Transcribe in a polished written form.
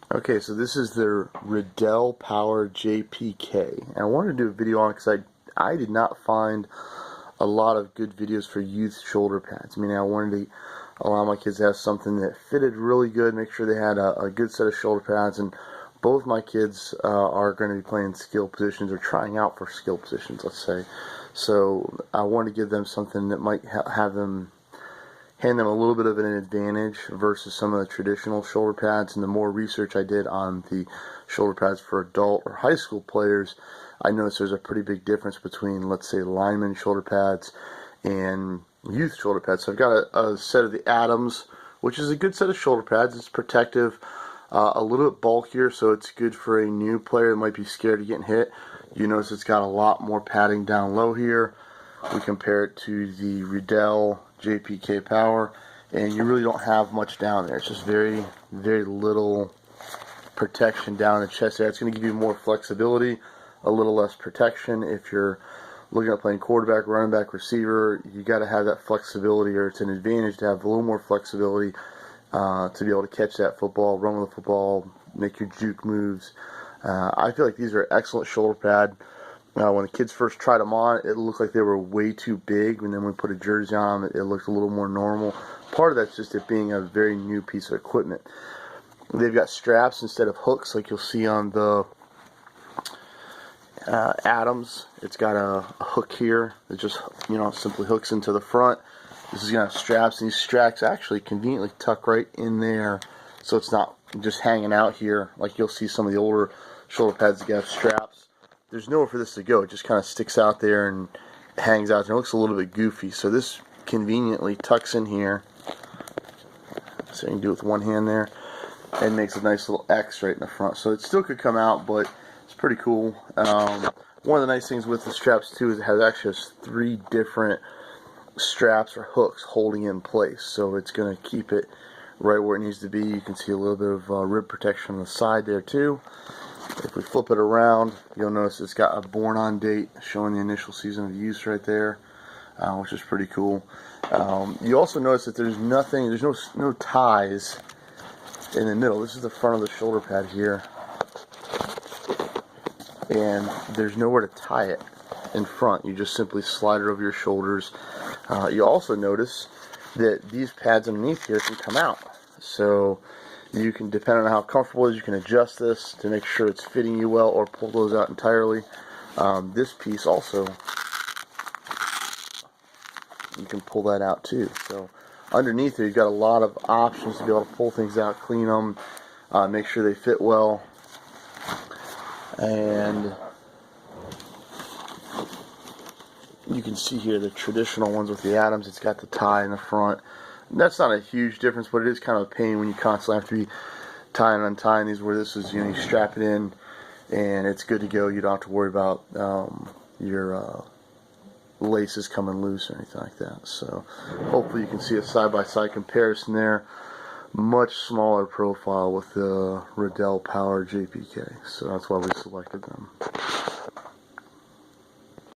Okay, so this is the Ridell Power JPK, and I wanted to do a video on it because I did not find a lot of good videos for youth shoulder pads. I mean, I wanted to allow my kids to have something that fitted really good, make sure they had a good set of shoulder pads, and both my kids are going to be playing skill positions or trying out for skill positions, let's say. So I wanted to give them something that might have them hand them a little bit of an advantage versus some of the traditional shoulder pads. And the more research I did on the shoulder pads for adult or high school players, I noticed there's a pretty big difference between, let's say, lineman shoulder pads and youth shoulder pads. So I've got a set of the Adams, which is a good set of shoulder pads. It's protective, a little bit bulkier, so it's good for a new player that might be scared of getting hit. You notice it's got a lot more padding down low here. We compare it to the Ridell JPK Power, and you really don't have much down there. It's just very, very little protection down in the chest area. It's going to give you more flexibility, a little less protection. If you're looking at playing quarterback, running back, receiver, you got to have that flexibility, or it's an advantage to have a little more flexibility to be able to catch that football, run with the football, make your juke moves. I feel like these are excellent shoulder pad. When the kids first tried them on, it looked like they were way too big, and then when we put a jersey on them, it looked a little more normal. Part of that's just it being a very new piece of equipment. They've got straps instead of hooks, like you'll see on the Adams. It's got a hook here that just simply hooks into the front. This is going to have straps, and these straps actually conveniently tuck right in there, so it's not just hanging out here like you'll see some of the older shoulder pads that have straps. There's nowhere for this to go. It just kind of sticks out there and hangs out there. It looks a little bit goofy. So this conveniently tucks in here. So you can do it with one hand there. And makes a nice little X right in the front. So it still could come out, but it's pretty cool. One of the nice things with the straps too is it actually has 3 different straps or hooks holding in place. So it's going to keep it right where it needs to be. You can see a little bit of rib protection on the side there too. If we flip it around, you'll notice it's got a born on date showing the initial season of use right there, which is pretty cool. You also notice that there's no ties in the middle. This is the front of the shoulder pad here, and there's nowhere to tie it in front. You just simply slide it over your shoulders. You also notice that these pads underneath here can come out. So you can, depending on how comfortable it is, you can adjust this to make sure it's fitting you well, or pull those out entirely. This piece also, you can pull that out too. So underneath there, you've got a lot of options to be able to pull things out, clean them, make sure they fit well. And you can see here the traditional ones with the Adams, it's got the tie in the front. That's not a huge difference, but it is kind of a pain when you constantly have to be tying and untying these, where this is, you strap it in and it's good to go. You don't have to worry about your laces coming loose or anything like that. So hopefully you can see a side-by-side comparison there. Much smaller profile with the Ridell Power JPK, so that's why we selected them.